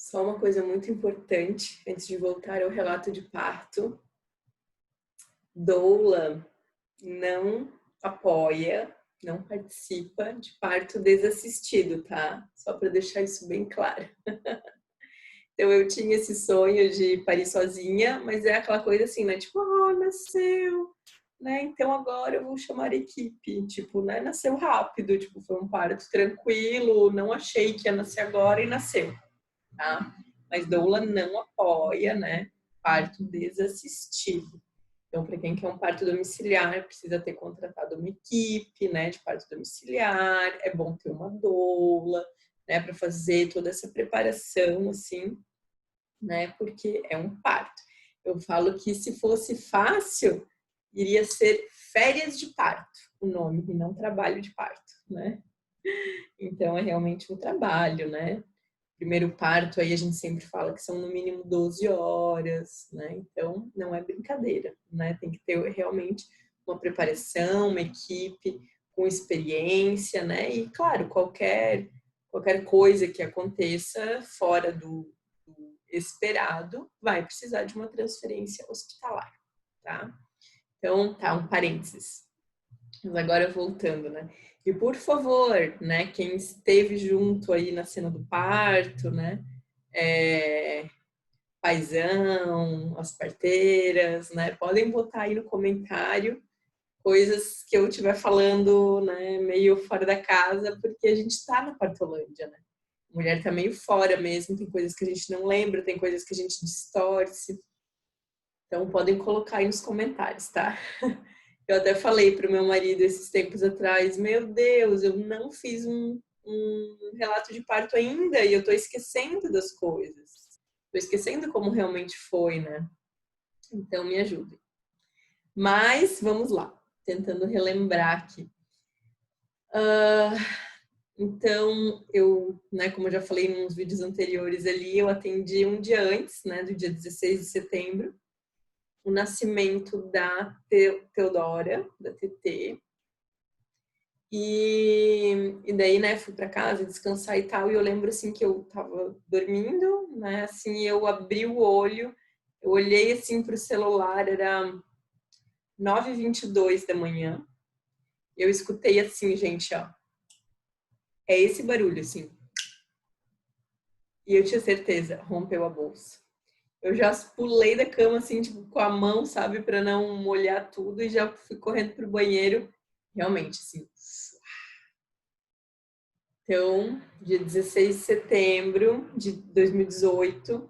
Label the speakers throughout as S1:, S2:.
S1: Só uma coisa muito importante antes de voltar ao relato de parto. Doula não apoia, não participa de parto desassistido, tá? Só para deixar isso bem claro. Então eu tinha esse sonho de parir sozinha, mas é aquela coisa assim, né? Tipo, nasceu, né? Então agora eu vou chamar a equipe. Tipo, né? Nasceu rápido, tipo, foi um parto tranquilo, não achei que ia nascer agora e nasceu, tá? Mas doula não apoia, né? Parto desassistido. Então, para quem quer um parto domiciliar, precisa ter contratado uma equipe, né, de parto domiciliar. É bom ter uma doula, né, para fazer toda essa preparação, assim, né, porque é um parto. Eu falo que se fosse fácil, iria ser férias de parto, o nome, e não trabalho de parto, né? Então, é realmente um trabalho, né? Primeiro parto, aí a gente sempre fala que são no mínimo 12 horas, né? Então, não é brincadeira, né? Tem que ter realmente uma preparação, uma equipe com experiência, né? E, claro, qualquer coisa que aconteça fora do esperado vai precisar de uma transferência hospitalar, tá? Então, tá, um parênteses. Mas agora voltando, né? E por favor, né, quem esteve junto aí na cena do parto, né, paizão, as parteiras, né, podem botar aí no comentário coisas que eu estiver falando, né, meio fora da casa, porque a gente está na Partolândia, né? A mulher tá meio fora mesmo, tem coisas que a gente não lembra, tem coisas que a gente distorce. Então podem colocar aí nos comentários, tá? Eu até falei para o meu marido esses tempos atrás, meu Deus, eu não fiz um relato de parto ainda e eu estou esquecendo das coisas. Estou esquecendo como realmente foi, né? Então me ajude. Mas vamos lá, tentando relembrar aqui. Então, eu, né, como eu já falei nos vídeos anteriores ali, eu atendi um dia antes, né, do dia 16 de setembro, o nascimento da Teodora, da TT. E daí, né, fui para casa descansar e tal, e eu lembro, assim, que eu tava dormindo, né, assim, eu abri o olho, eu olhei, assim, pro celular, era 9h22 da manhã, eu escutei, assim, gente, ó, é esse barulho, assim, e eu tinha certeza, rompeu a bolsa. Eu já pulei da cama, assim, tipo, com a mão, sabe, para não molhar tudo, e já fui correndo pro banheiro, realmente, assim. Então, dia 16 de setembro de 2018,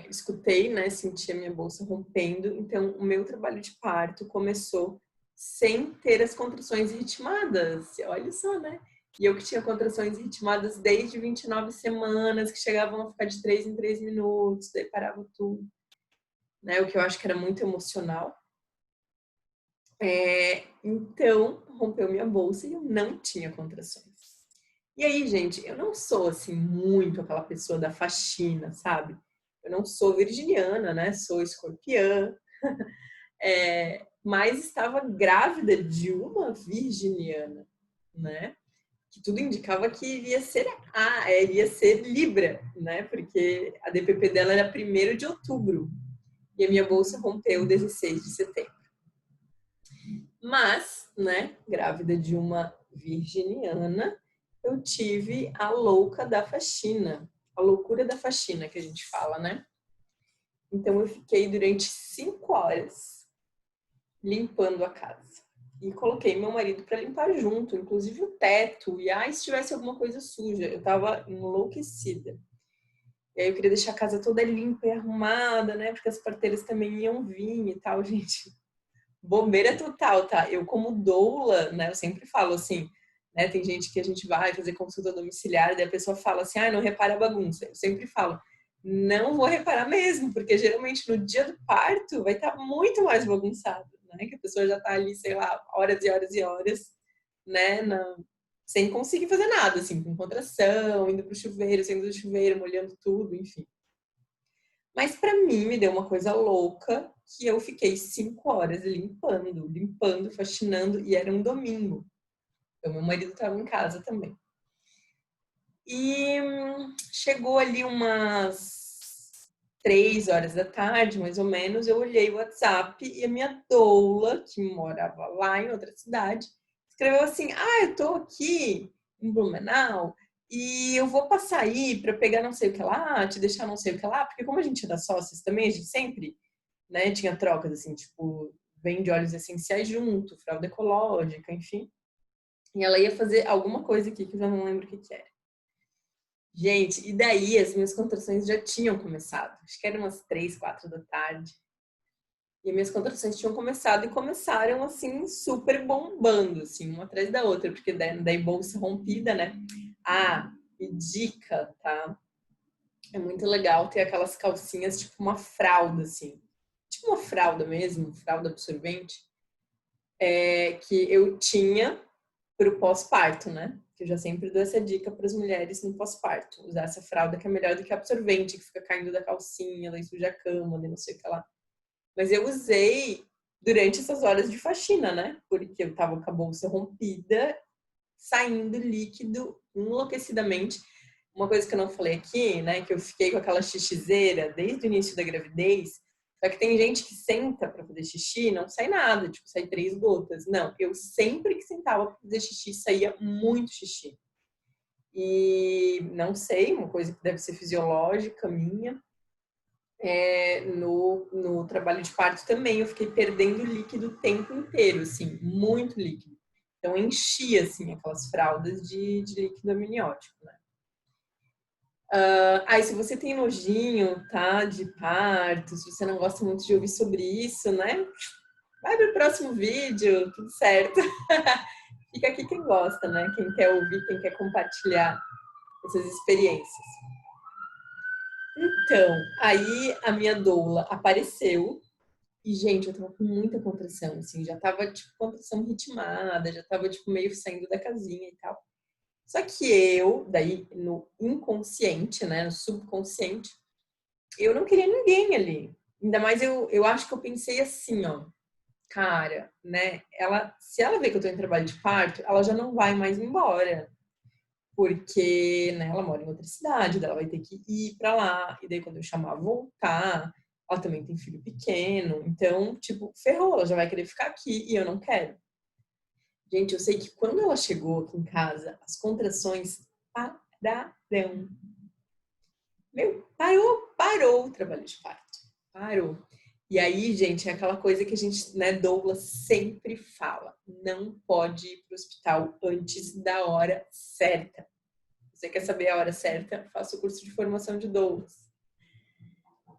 S1: escutei, né, senti a minha bolsa rompendo. Então, o meu trabalho de parto começou sem ter as contrações ritmadas. Olha só, né? E eu que tinha contrações ritmadas desde 29 semanas, que chegavam a ficar de 3 em 3 minutos, daí parava tudo, né? O que eu acho que era muito emocional. Então, rompeu minha bolsa e eu não tinha contrações. E aí, gente, eu não sou assim muito aquela pessoa da faxina, sabe? Eu não sou virginiana, né? Sou escorpiã, mas estava grávida de uma virginiana, né? Que tudo indicava que iria ser Libra, né? Porque a DPP dela era 1º de outubro e a minha bolsa rompeu 16 de setembro. Mas, né, grávida de uma virginiana, eu tive a louca da faxina, a loucura da faxina que a gente fala, né? Então eu fiquei durante 5 horas limpando a casa. E coloquei meu marido para limpar junto, inclusive o teto. E se tivesse alguma coisa suja, eu tava enlouquecida. E aí eu queria deixar a casa toda limpa e arrumada, né? Porque as parteiras também iam vir e tal, gente. Bobeira total, tá? Eu como doula, né, eu sempre falo assim, né, tem gente que a gente vai fazer consulta domiciliar e a pessoa fala assim, não repara a bagunça. Eu sempre falo, não vou reparar mesmo, porque geralmente no dia do parto vai estar muito mais bagunçado, né, que a pessoa já tá ali, sei lá, horas e horas e horas, né, sem conseguir fazer nada, assim, com contração, indo pro chuveiro, saindo do chuveiro, molhando tudo, enfim. Mas para mim me deu uma coisa louca que eu fiquei 5 horas limpando, faxinando, e era um domingo. Então meu marido estava em casa também. E chegou ali umas 3 horas da tarde, mais ou menos, eu olhei o WhatsApp e a minha doula, que morava lá em outra cidade, escreveu assim: eu tô aqui em Blumenau e eu vou passar aí para pegar não sei o que lá, te deixar não sei o que lá, porque como a gente era sócios também, a gente sempre, né, tinha trocas assim, tipo, vende óleos essenciais junto, fralda ecológica, enfim. E ela ia fazer alguma coisa aqui que eu já não lembro o que era. Gente, e daí as minhas contrações já tinham começado. Acho que eram umas 3, 4 da tarde. E minhas contrações tinham começado e começaram assim, super bombando, assim, uma atrás da outra, porque daí bolsa rompida, né? E dica, tá? É muito legal ter aquelas calcinhas, tipo uma fralda, assim. Tipo uma fralda mesmo, fralda absorvente, que eu tinha pro pós-parto, né? Que eu já sempre dou essa dica para as mulheres no pós-parto. Usar essa fralda que é melhor do que absorvente, que fica caindo da calcinha, daí suja a cama, daí não sei o que lá. Mas eu usei durante essas horas de faxina, né? Porque eu tava com a bolsa rompida, saindo líquido enlouquecidamente. Uma coisa que eu não falei aqui, né? Que eu fiquei com aquela xixizeira desde o início da gravidez. Só que tem gente que senta para fazer xixi e não sai nada, tipo, sai 3 gotas. Não, eu sempre que sentava para fazer xixi, saía muito xixi. E não sei, uma coisa que deve ser fisiológica minha, no trabalho de parto também, eu fiquei perdendo líquido o tempo inteiro, assim, muito líquido. Então, enchia, assim, aquelas fraldas de líquido amniótico, né? Se você tem nojinho, tá, de parto, se você não gosta muito de ouvir sobre isso, né? Vai pro próximo vídeo, tudo certo. Fica aqui quem gosta, né? Quem quer ouvir, quem quer compartilhar essas experiências. Então, aí a minha doula apareceu e, gente, eu tava com muita contração, assim, já tava, tipo, contração ritmada, já tava, tipo, meio saindo da casinha e tal. Só que eu, daí, no inconsciente, né, no subconsciente, eu não queria ninguém ali. Ainda mais eu acho que eu pensei assim, ó, cara, né, se ela vê que eu tô em trabalho de parto, ela já não vai mais embora. Porque, né, ela mora em outra cidade, ela vai ter que ir pra lá, e daí quando eu chamar voltar, ela também tem filho pequeno, então, tipo, ferrou, ela já vai querer ficar aqui e eu não quero. Gente, eu sei que quando ela chegou aqui em casa, as contrações pararam. Meu, parou o trabalho de parto. Parou. E aí, gente, é aquela coisa que a gente, né, Douglas sempre fala: não pode ir para o hospital antes da hora certa. Você quer saber a hora certa? Faça o curso de formação de Douglas.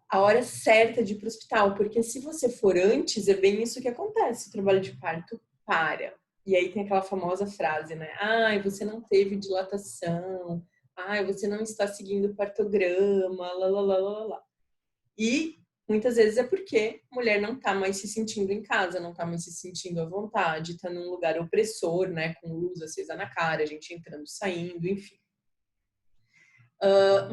S1: A hora certa de ir para o hospital, porque se você for antes, é bem isso que acontece: o trabalho de parto para. E aí tem aquela famosa frase, né? Você não teve dilatação. Você não está seguindo o partograma, lá, lá, lá, lá, lá. E muitas vezes é porque a mulher não está mais se sentindo em casa, não está mais se sentindo à vontade, está num lugar opressor, né? Com luz acesa na cara, a gente entrando, saindo, enfim.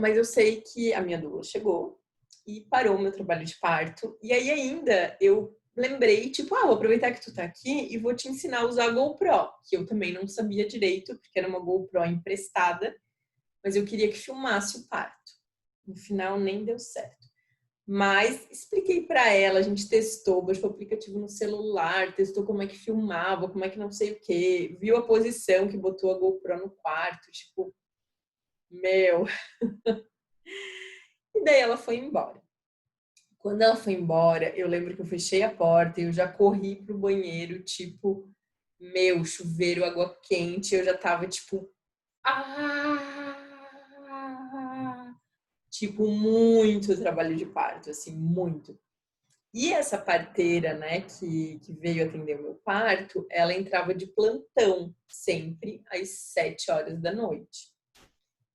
S1: Mas eu sei que a minha doula chegou e parou o meu trabalho de parto. E aí ainda eu lembrei, tipo, vou aproveitar que tu tá aqui e vou te ensinar a usar a GoPro, que eu também não sabia direito, porque era uma GoPro emprestada, mas eu queria que filmasse o parto. No final nem deu certo. Mas expliquei para ela, a gente testou, baixou o aplicativo no celular, testou como é que filmava, como é que não sei o que, viu a posição que botou a GoPro no quarto, tipo, meu. E daí ela foi embora. Quando ela foi embora, eu lembro que eu fechei a porta e eu já corri pro banheiro, tipo, meu, chuveiro, água quente, eu já tava tipo, tipo, muito trabalho de parto, assim, muito. E essa parteira, né, que veio atender o meu parto, ela entrava de plantão, sempre às 7 horas da noite.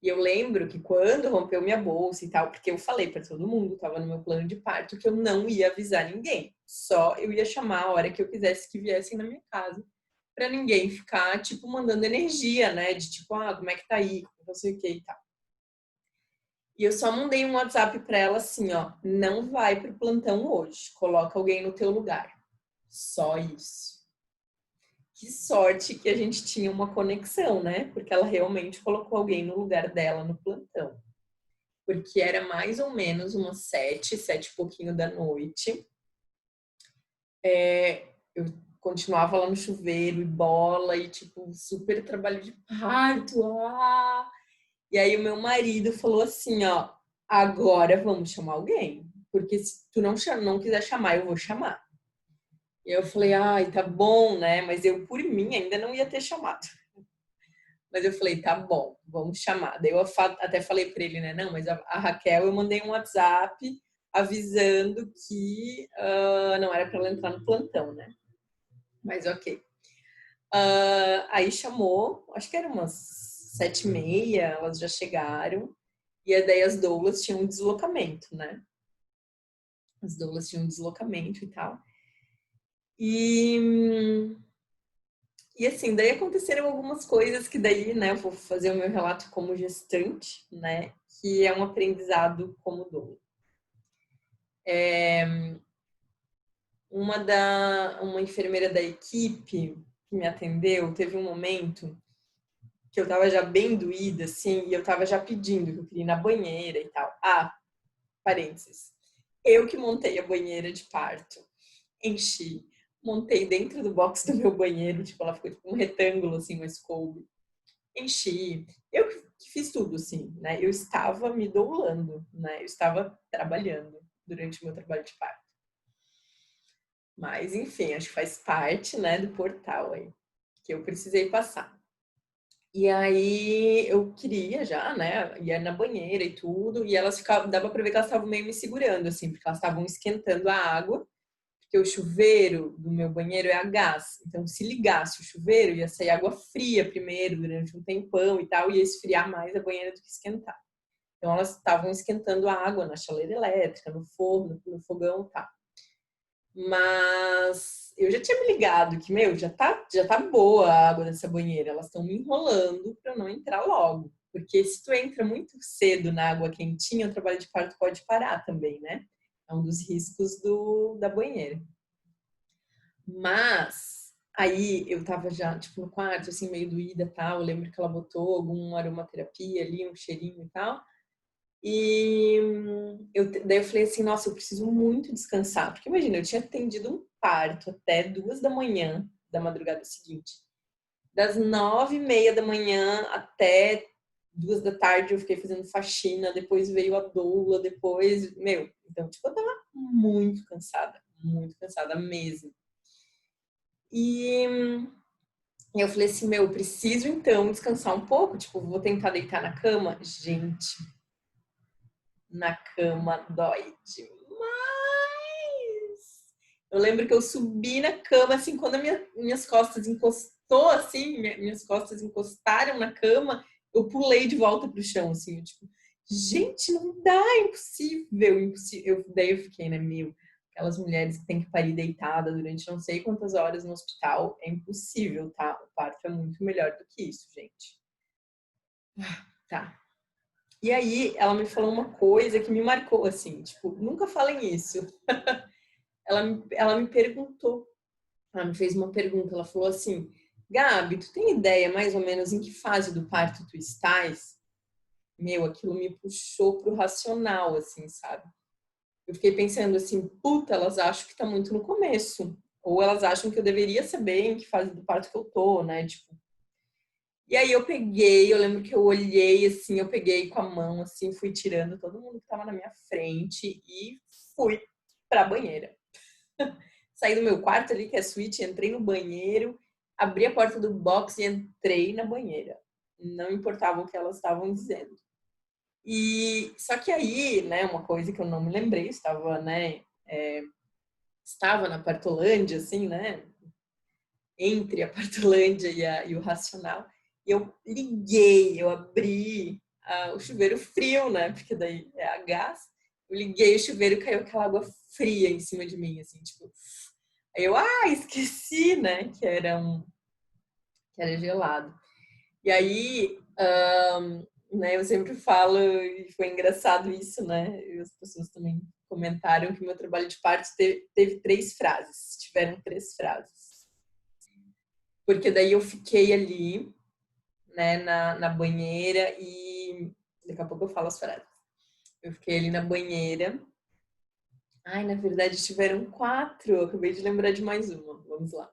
S1: E eu lembro que quando rompeu minha bolsa e tal, porque eu falei para todo mundo, estava no meu plano de parto, que eu não ia avisar ninguém. Só eu ia chamar a hora que eu quisesse que viessem na minha casa, para ninguém ficar, tipo, mandando energia, né? De tipo, como é que tá aí, não sei o que e tal. E eu só mandei um WhatsApp para ela assim, ó, não vai pro plantão hoje, coloca alguém no teu lugar. Só isso. Que sorte que a gente tinha uma conexão, né? Porque ela realmente colocou alguém no lugar dela no plantão. Porque era mais ou menos umas 7 e pouquinho da noite. Eu continuava lá no chuveiro e bola e tipo super trabalho de parto. E aí o meu marido falou assim, ó, agora vamos chamar alguém, porque se tu não quiser chamar, eu vou chamar. E eu falei, ai, tá bom, né? Mas eu por mim ainda não ia ter chamado. Mas eu falei, tá bom, vamos chamar. Daí eu até falei para ele, né? Não, mas a Raquel, eu mandei um WhatsApp avisando que não era para ela entrar no plantão, né? Mas ok. Aí chamou, acho que era umas 7h30, elas já chegaram. E daí as doulas tinham um deslocamento, né? As doulas tinham um deslocamento e tal. E assim, daí aconteceram algumas coisas que daí, né, eu vou fazer o meu relato como gestante, né, que é um aprendizado como doula. Uma enfermeira da equipe que me atendeu, teve um momento que eu tava já bem doída, assim, e eu tava já pedindo que eu queria ir na banheira e tal. Parênteses. Eu que montei a banheira de parto, enchi, montei dentro do box do meu banheiro, tipo, ela ficou tipo um retângulo, assim, uma coube. Enchi. Eu que fiz tudo, assim, né? Eu estava me doulando, né? Eu estava trabalhando durante o meu trabalho de parto. Mas, enfim, acho que faz parte, né, do portal aí, que eu precisei passar. E aí eu queria já, né, ia na banheira e tudo, e elas ficavam, dava pra ver que elas estavam meio me segurando, assim, porque elas estavam esquentando a água, porque o chuveiro do meu banheiro é a gás. Então, se ligasse o chuveiro, ia sair água fria primeiro, durante um tempão e tal, ia esfriar mais a banheira do que esquentar. Então, elas estavam esquentando a água na chaleira elétrica, no forno, no fogão e tal. Mas eu já tinha me ligado que, meu, já tá boa a água dessa banheira. Elas estão me enrolando para eu não entrar logo. Porque se tu entra muito cedo na água quentinha, o trabalho de parto pode parar também, né? É um dos riscos da banheira. Mas aí eu tava já, tipo, no quarto, assim, meio doída e tal. Eu lembro que ela botou alguma aromaterapia ali, um cheirinho e tal. E daí eu falei assim, nossa, eu preciso muito descansar. Porque imagina, eu tinha atendido um parto até 2 da manhã da madrugada seguinte. Das 9h30 da manhã até 2 da tarde eu fiquei fazendo faxina, depois veio a doula, depois, meu, então, tipo, eu tava muito cansada mesmo. E eu falei assim, meu, eu preciso então descansar um pouco, tipo, vou tentar deitar na cama. Gente, na cama dói demais. Eu lembro que eu subi na cama, assim, quando minhas costas encostou, assim, minhas costas encostaram na cama, eu pulei de volta pro chão, assim, tipo, gente, não dá, é impossível, impossível. Daí eu fiquei, né, meu, aquelas mulheres que têm que parir deitada durante não sei quantas horas no hospital, é impossível, tá? O parto é muito melhor do que isso, gente. Tá. E aí, ela me falou uma coisa que me marcou, assim, tipo, nunca falem isso. Ela me perguntou, ela me fez uma pergunta, ela falou assim, Gabi, tu tem ideia mais ou menos em que fase do parto tu estás? Meu, aquilo me puxou pro racional, assim, sabe? Eu fiquei pensando assim, puta, elas acham que tá muito no começo. Ou elas acham que eu deveria saber em que fase do parto que eu tô, né? Tipo, e aí eu lembro que eu olhei assim, eu peguei com a mão assim, fui tirando todo mundo que tava na minha frente e fui pra banheira. Saí do meu quarto ali, que é a suíte, entrei no banheiro, abri a porta do box e entrei na banheira. Não importava o que elas estavam dizendo. E só que aí, né, uma coisa que eu não me lembrei, estava na Partolândia, assim, né, entre a Partolândia e o Racional. E eu liguei, eu abri o chuveiro frio, né, porque daí é a gás. Eu liguei o chuveiro e caiu aquela água fria em cima de mim, assim, tipo. Aí eu, esqueci, né, que era gelado. E aí, né, eu sempre falo, e foi engraçado isso, né, e as pessoas também comentaram que meu trabalho de parto teve 3 frases, tiveram 3 frases. Porque daí eu fiquei ali, né, na banheira e daqui a pouco eu falo as frases. Eu fiquei ali na banheira. Ai, na verdade tiveram 4, eu acabei de lembrar de mais uma. Vamos lá.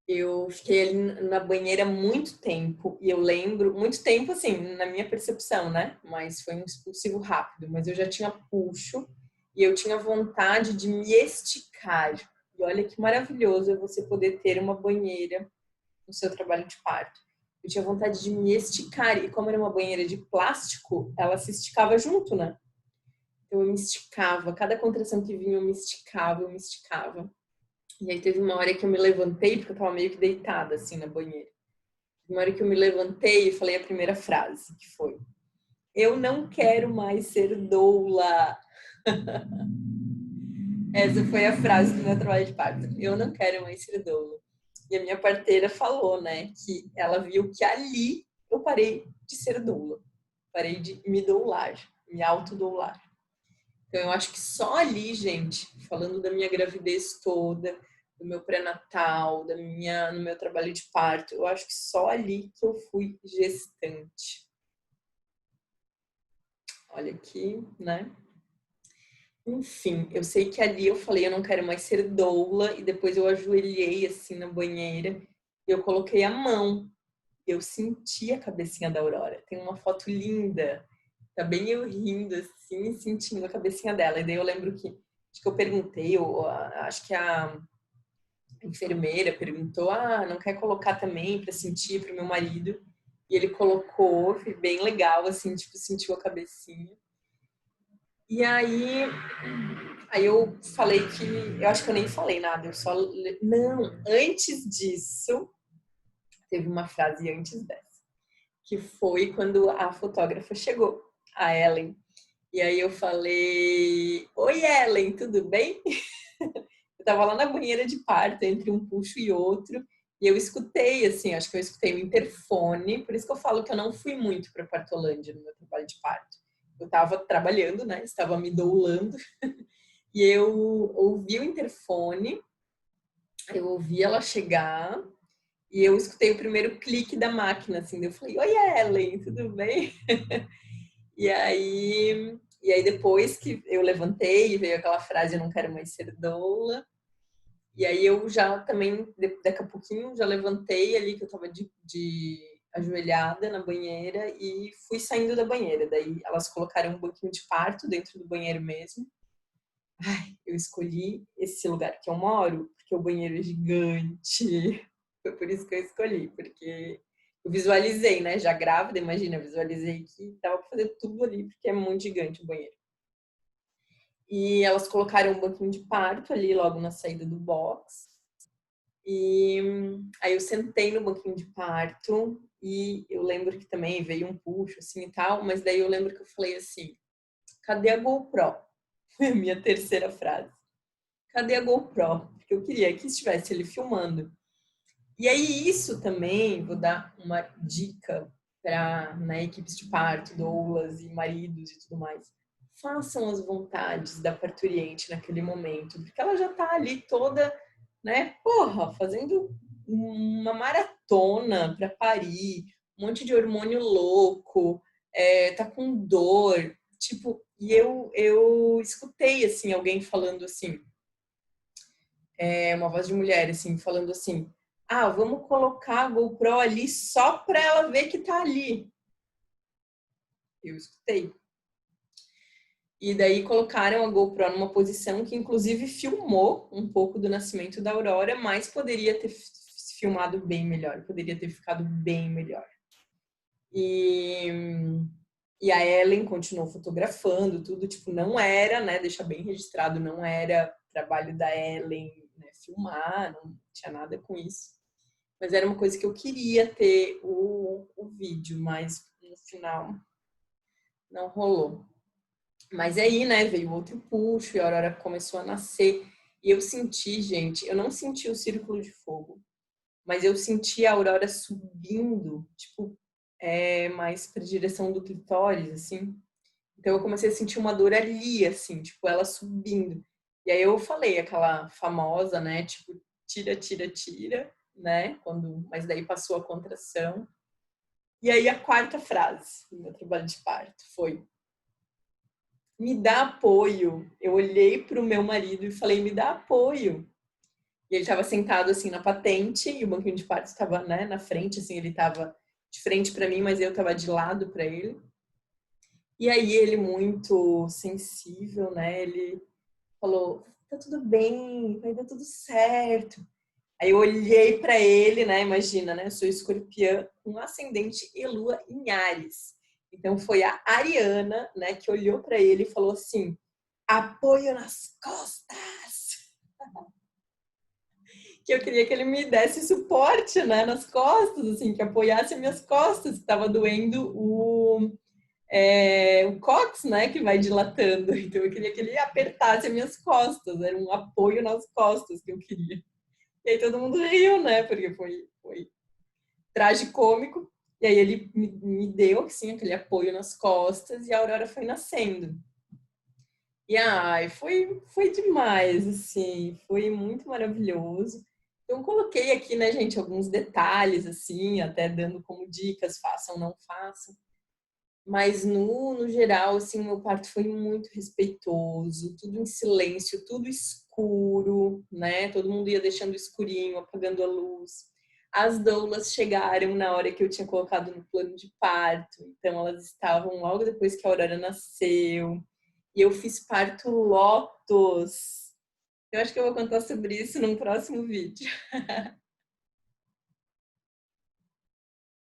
S1: Eu fiquei ali na banheira muito tempo e eu lembro, muito tempo assim, na minha percepção, né? Mas foi um expulsivo rápido, mas eu já tinha puxo e eu tinha vontade de me esticar. E olha que maravilhoso é você poder ter uma banheira no seu trabalho de parto. Eu tinha vontade de me esticar e como era uma banheira de plástico, ela se esticava junto, né? Então eu me esticava, cada contração que vinha eu me esticava, eu me esticava. E aí teve uma hora que eu me levantei, porque eu tava meio que deitada assim na banheira. Uma hora que eu me levantei e falei a primeira frase, que foi: eu não quero mais ser doula. Essa foi a frase do meu trabalho de parto. Eu não quero mais ser doula. E a minha parteira falou, né, que ela viu que ali eu parei de ser doula. Parei de me doular, me autodoular. Então eu acho que só ali, gente, falando da minha gravidez toda, do meu pré-natal, no meu trabalho de parto, eu acho que só ali que eu fui gestante. Olha aqui, né? Enfim, eu sei que ali eu falei, eu não quero mais ser doula, e depois eu ajoelhei assim na banheira e eu coloquei a mão. Eu senti a cabecinha da Aurora. Tem uma foto linda. Tá bem eu rindo assim, sentindo a cabecinha dela. E daí eu lembro que acho que eu perguntei, acho que a enfermeira perguntou: "Ah, não quer colocar também para sentir para o meu marido?" E ele colocou, foi bem legal assim, tipo, sentiu a cabecinha. E aí eu falei que eu acho que eu nem falei nada, eu só não, antes disso, teve uma frase antes dessa, que foi quando a fotógrafa chegou, a Ellen. E aí eu falei: "Oi, Ellen, tudo bem?" Eu tava lá na banheira de parto, entre um puxo e outro, e eu escutei, assim, acho que eu escutei o interfone, por isso que eu falo que eu não fui muito para Partolândia no meu trabalho de parto. Eu tava trabalhando, né? Estava me doulando, e eu ouvi o interfone, eu ouvi ela chegar, e eu escutei o primeiro clique da máquina, assim, eu falei: "Oi, Ellen, tudo bem?" E aí depois que eu levantei e veio aquela frase: "Eu não quero mais ser doula." E aí eu já também, daqui a pouquinho, já levantei ali, que eu tava de ajoelhada na banheira e fui saindo da banheira. Daí elas colocaram um banquinho de parto dentro do banheiro mesmo. Ai, eu escolhi esse lugar que eu moro, porque o banheiro é gigante. Foi por isso que eu escolhi, porque eu visualizei, né? Já grávida, imagina, eu visualizei que dava pra fazer tudo ali, porque é muito gigante o banheiro. E elas colocaram um banquinho de parto ali logo na saída do box. E aí eu sentei no banquinho de parto e eu lembro que também veio um puxo assim e tal, mas daí eu lembro que eu falei assim: cadê a GoPro? Foi a minha terceira frase. Cadê a GoPro? Porque eu queria que estivesse ele filmando. E aí isso também, vou dar uma dica para, né, equipes de parto, doulas e maridos e tudo mais. Façam as vontades da parturiente naquele momento, porque ela já tá ali toda, né, porra, fazendo uma maratona para parir, um monte de hormônio louco, tá com dor, tipo, e eu escutei assim alguém falando assim, uma voz de mulher, assim, falando assim: ah, vamos colocar a GoPro ali só para ela ver que tá ali. Eu escutei. E daí colocaram a GoPro numa posição que inclusive filmou um pouco do nascimento da Aurora, mas poderia ter filmado bem melhor, poderia ter ficado bem melhor. E, e a Ellen continuou fotografando tudo, tipo, não era, né, deixa bem registrado, não era trabalho da Ellen, né, filmar, não tinha nada com isso. Mas era uma coisa que eu queria ter o vídeo, mas no final não rolou. Mas aí, né, veio outro puxo e a Aurora começou a nascer. E eu senti, gente, eu não senti o círculo de fogo, mas eu senti a Aurora subindo, tipo, mais para direção do clitóris, assim. Então eu comecei a sentir uma dor ali, assim, tipo, ela subindo. E aí eu falei aquela famosa, né, tipo, tira, tira, tira. né? Mas daí passou a contração. E aí a quarta frase do meu trabalho de parto foi: me dá apoio. Eu olhei para o meu marido e falei: me dá apoio. E ele estava sentado assim na patente e o banquinho de parto estava, né, na frente, assim, ele estava de frente para mim, mas eu estava de lado para ele. E aí ele muito sensível, né? Ele falou: tá tudo bem, vai dar tudo certo. Aí eu olhei para ele, né? Imagina, né? Eu sou escorpiã com ascendente e lua em Áries. Então foi a Ariana, né, que olhou para ele e falou assim: apoio nas costas. Que eu queria que ele me desse suporte, né, nas costas, assim, que apoiasse as minhas costas, que estava doendo o cóccix, né, que vai dilatando. Então eu queria que ele apertasse as minhas costas, era um apoio nas costas que eu queria. E aí todo mundo riu, né, porque foi tragicômico. E aí ele me deu, assim, aquele apoio nas costas e a Aurora foi nascendo. E ai, foi demais, assim, foi muito maravilhoso. Então, coloquei aqui, né, gente, alguns detalhes, assim, até dando como dicas, façam, não façam. Mas, no geral, assim, o meu parto foi muito respeitoso, tudo em silêncio, tudo escuro, né? Todo mundo ia deixando escurinho, apagando a luz. As doulas chegaram na hora que eu tinha colocado no plano de parto, então elas estavam logo depois que a Aurora nasceu. E eu fiz parto lotos. Eu acho que eu vou contar sobre isso num próximo vídeo.